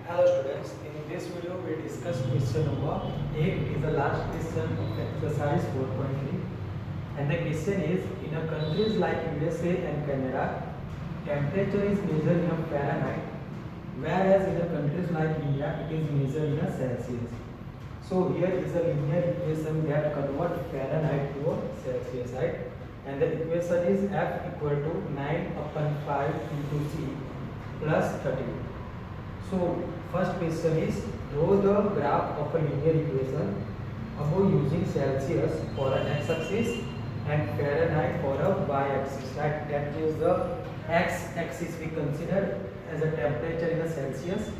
Hello students, in this video we discuss question number 8. It is the last question of exercise 4.3 and the question is, in a countries like USA and Canada, temperature is measured in a Fahrenheit, whereas in a countries like India it is measured in a Celsius. So here is a linear equation that converts Fahrenheit to a Celsius, right? And the equation is F equal to 9 upon 5 into C plus 30. So first question is, draw the graph of a linear equation above using Celsius for an x-axis and Fahrenheit for a y-axis, right? That is the x-axis we consider as a temperature in a Celsius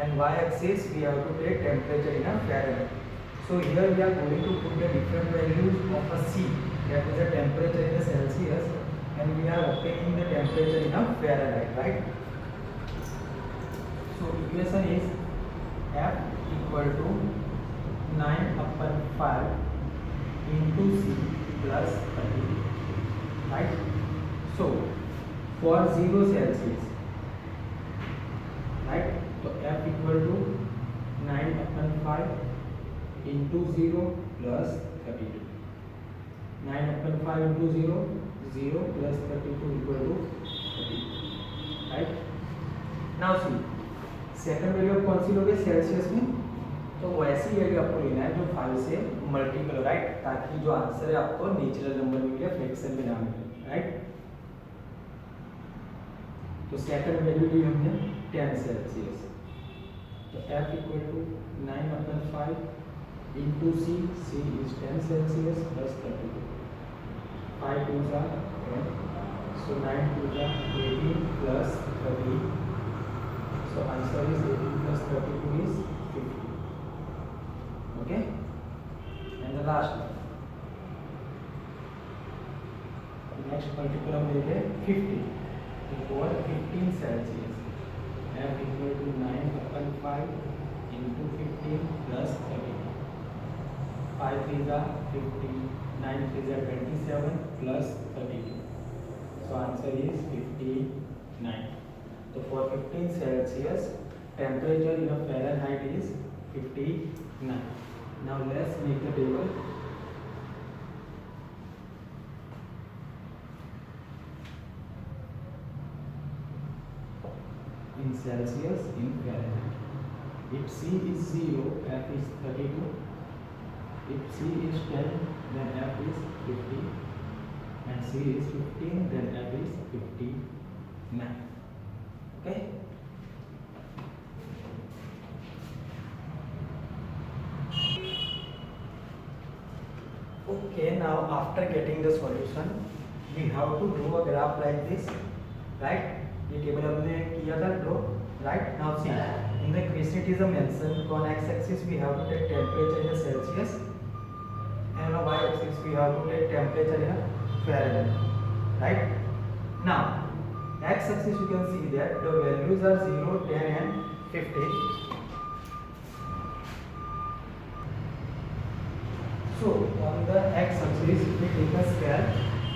and y-axis we have to take temperature in a Fahrenheit. So here we are going to put the different values of a C, that is the temperature in a Celsius, and we are obtaining the temperature in a Fahrenheit, right? So equation is F equal to 9 upon 5 into C plus 30, right? So for 0 Celsius, right? So F equal to 9 upon 5 into 0 plus 32. 9 upon 5 into 0, 0 plus 32 equal to 30, right? Now see, second value आप कौन सी लोगे Celsius में, तो वैसी value आपको लेना है जो 5 से मल्टीपल, राइट, ताकि जो आंसर है आपको नेचुरल नंबर मिले, फ्रैक्शन में ना मिले, राइट। तो सेकंड वैल्यू ली हमने 10 सेल्सियस, तो F equal to 9 upon 5 into C, C is 10 Celsius plus 32, 5 2 जा 10, so 9 2 जा 18 plus 30. So answer is 18 plus 32 is 50. Okay? And the last one. Next multiple हम लेंगे 50. For 15 Celsius, F equal to 9 upon 5 into 15 plus 30. 5 3 are 50, 9 3 are 27 plus 32. So answer is 59. So for 15 Celsius, temperature in a Fahrenheit is 59. Now let's make the table. In Celsius, in Fahrenheit. If C is 0, F is 32. If C is 10, then F is 50. And C is 15, then F is 59. Okay. Okay, now after getting the solution, we have to draw a graph like this, right? ये table हमने किया था draw, right? Now see, in the question it is a mention on x-axis we have to take temperature in a Celsius, and on y-axis we have to take temperature in a Fahrenheit, right? Now x-axis you can see that the values are 0, 10 and 50. So on the x-axis we take a scale,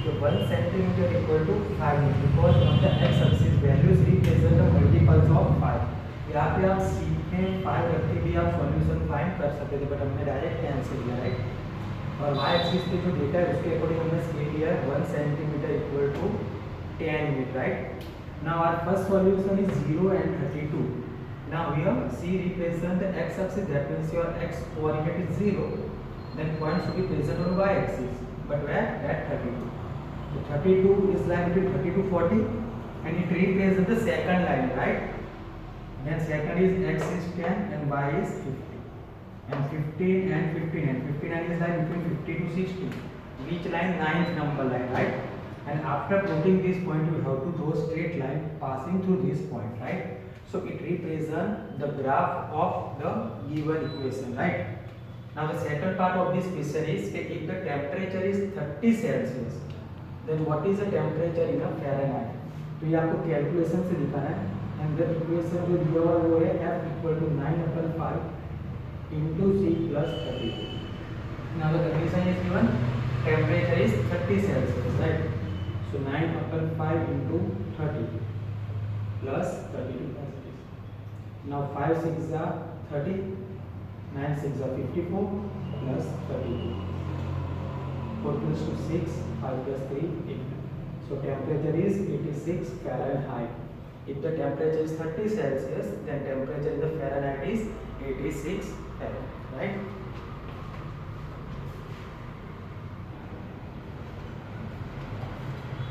so 1 centimeter equal to 5 inch, because on the x-axis values represent the multiples of 5. यहाँ पे आप C में 5 रख के भी आप solution find कर सकते थे, बट हमने डायरेक्ट कैंसिल किया, राइट। और y-axis पे जो डेटा है उसके अकॉर्डिंग हमने स्केल लिया है 1 centimeter equal to 10 unit, right? Now our first solution is 0 and 32. Now here C represent the x-axis, that means your x coordinate is 0. Then point should be present on y-axis. But where? At 32. So 32 is lying between 30 to 40, and it represents the second line, right? Then second is x is 10 and y is 50. And 15 and 59. 59 is lying between 50 to 60. Which line? Ninth number line, right? And after putting this point, we have to draw straight line passing through this point, right? So it represents the graph of the given equation, right? Now the second part of this question is, if the temperature is 30 Celsius, then what is the temperature in a Fahrenheit? तो ये आपको calculation से दिखाना है, and the equation जो दिया हुआ वो है F equal to 9 upon 5 into C plus 30. Now the condition is given, temperature is 30 Celsius, right? So 9 upon 5 into 30 plus 32 as it is. Now 5 6 are 30, 9 6 are 54 plus 32. 4 plus 2 6, 5 plus 3 8. So temperature is 86 Fahrenheit. If the temperature is 30 Celsius, then temperature in the Fahrenheit is 86 Fahrenheit, right?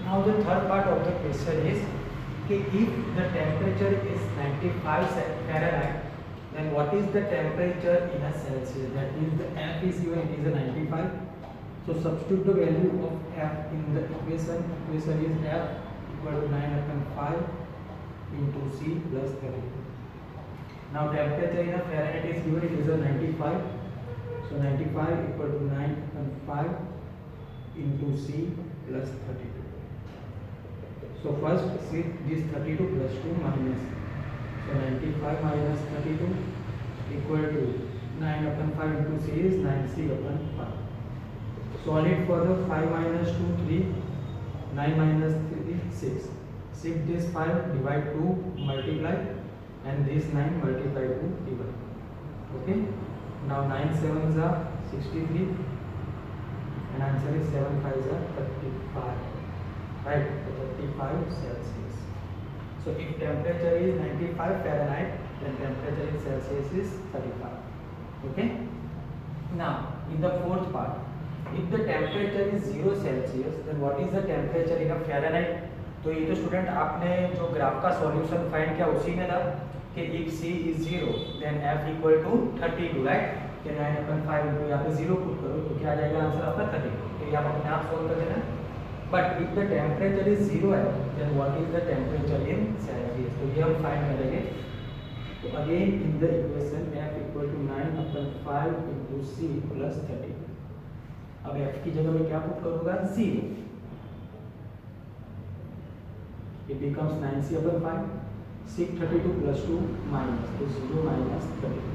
Now the third part of the question is, if the temperature is 95 Fahrenheit, then what is the temperature in a Celsius? That means the F is given, it is a 95. So substitute the value of F in the equation. Equation is F equal to 9/5 into C plus 32. Now temperature in a Fahrenheit is given, it is a 95. So 95 equal to 9/5 into C plus 32. So first see this 32 plus 2 minus. So 95 minus 32 equal to 9/5 into C is 9C/5. Solve it for the 5 minus 2 3, 9 minus 3 6. Shift this 5, divide 2, multiply, and this 9 multiply 2 divide. Okay. Now 9 7s are 63, and answer is 7 5s are 35. Right, 35 Celsius. So if temperature is 95 Fahrenheit, then temperature in Celsius is 35. Okay. Now in the fourth part, if the temperature is 0 Celsius, then what is the temperature in a Fahrenheit? तो ये तो student आपने जो graph का solution find किया उसी में था कि if C is 0, then F equal to 32, right? कि 9/5 into यहाँ पे 0 पुट करो तो क्या आ जाएगा आंसर आपका 32. तो ये आप अपने आप सॉल्व कर देना. But if the temperature is 0 है, then what is the temperature in Celsius? तो ये हम फाइंड करेंगे. तो again in the equation F equal to 9/5 into C plus 32. अब F की जगह में क्या पुट करूँगा? 0. It becomes 9C/5. Sec 32 plus 2 minus, so 0 minus 32.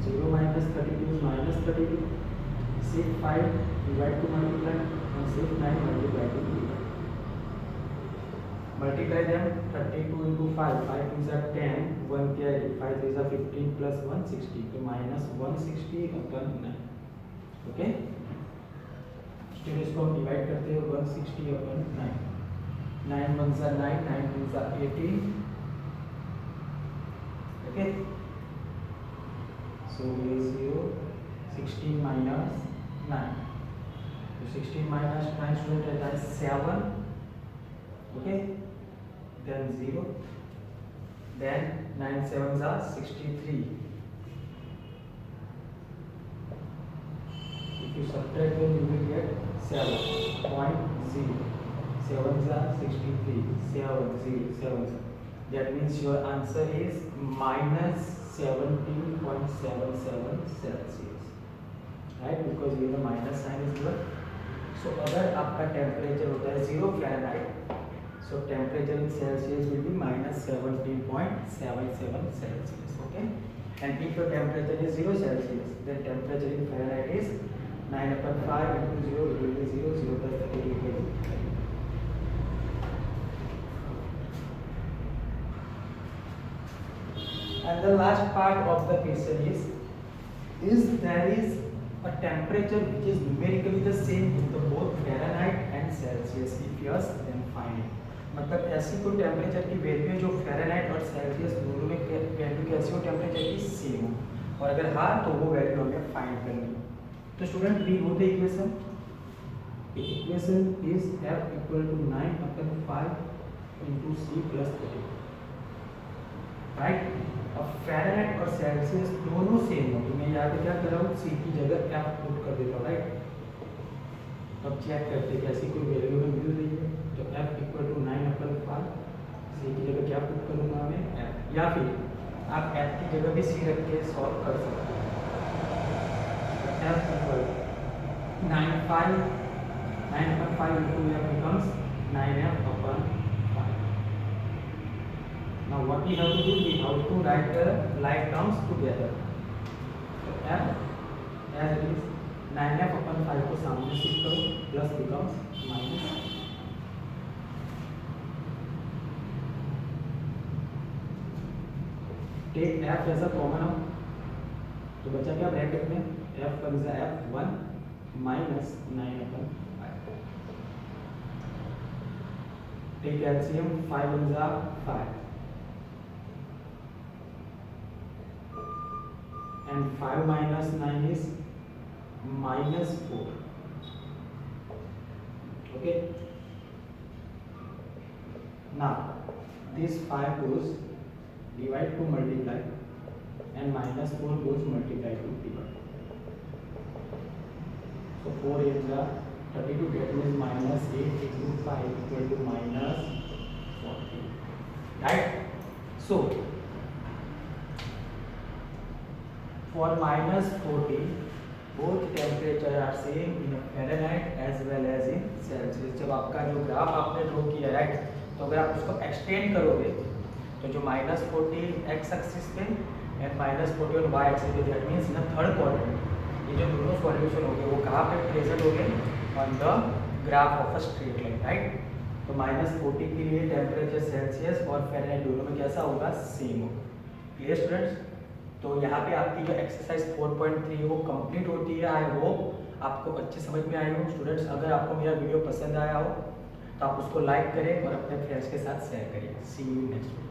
0 minus 32 is minus 32. Sec 5 divide to multiply, and sec 9 multiply to divide. Multiply them. 32 into 5, 5 is 10, 1 carry, 5 is 15 plus 1 60, so minus 160/9. Okay. फिर इसको हम divide करते हैं 160/9. 9 1s are 9, 9 2s are 18. Okay. So here is 0. 16 minus 9. So 16 minus 9 student रहता है 7. Okay. Then 0. Then 9 7s are 63. If you subtract them, you will get 7.0. 7s are 63. 7. That means your answer is minus 17.77 Celsius. Right? Because here the minus sign is given. So अगर आपका temperature होता है 0 Fahrenheit, so temperature in Celsius will be minus 17.77 Celsius. Okay? And if your temperature is 0 Celsius, then temperature in Fahrenheit is 9/5 into 0, it will be 0. 0 plus 32 will be 30. And the last part of the question is there is a temperature which is numerically the same in the both Fahrenheit and Celsius. If yes, then find it. मतलब ऐसी कोई temperature की value है जो Fahrenheit और Celsius दोनों में value कैसी हो, टेम्परेचर की सेम हो, और अगर हाँ तो वो वैल्यू हमें फाइंड करनी है. तो student we know the equation. Equation is F equal to 9/5 into C plus 30. Right. अब फ़ारेनहाइट और सेल्सियस दोनों सेम हो, तो मैं यहाँ पे क्या कर रहा हूँ, C की जगह F पुट कर देता हूँ. राइट. अब चेक करते हैं ऐसी कोई वैल्यू में मिल रही है. तो F equal to 9/5, C की जगह क्या पुट करूँगा मैं, F. या फिर आप F की जगह भी C रख के सॉल्व कर सकते हैं. F equal 9/5 into F becomes 9F/5. Now what we have to do, we have to write the like terms together. So F as it is 9F/5 को सामने शिफ्ट करो, plus becomes minus. Take F as a common out, तो बचा क्या bracket में F one जा F one minus 9/5, take LCM 5 one जा 5 and 5 minus 9 is -4. Okay, now this 5 goes divide to multiply and -4 goes multiply to divide, so 4 8 जा 32, that means -8 into 5 equal to -40, right? So for -40 both temperature are same in Fahrenheit as well as in Celsius। जब आपका जो graph आपने draw किया right, तो अगर आप उसको एक्सटेंड करोगे तो जो -40 एक्स एक्सिस पे एंड -40 ऑन वाई एक्सिस पे, that means in third quadrant ये जो दोनों सॉल्यूशन हो गए वो कहाँ पे प्रेजेंट हो गए, on the graph of a straight line, right? तो -40 के लिए टेम्परेचर सेल्सियस और फ़ारेनहाइट दोनों में कैसा होगा, सेम होगा। Clear students? तो यहाँ पे आपकी जो एक्सरसाइज 4.3 है वो कंप्लीट होती है। आई होप आपको अच्छे समझ में आई हो। स्टूडेंट्स, अगर आपको मेरा वीडियो पसंद आया हो तो आप उसको लाइक करें और अपने फ्रेंड्स के साथ शेयर करिए। सी यू नेक्स्ट वीडियो।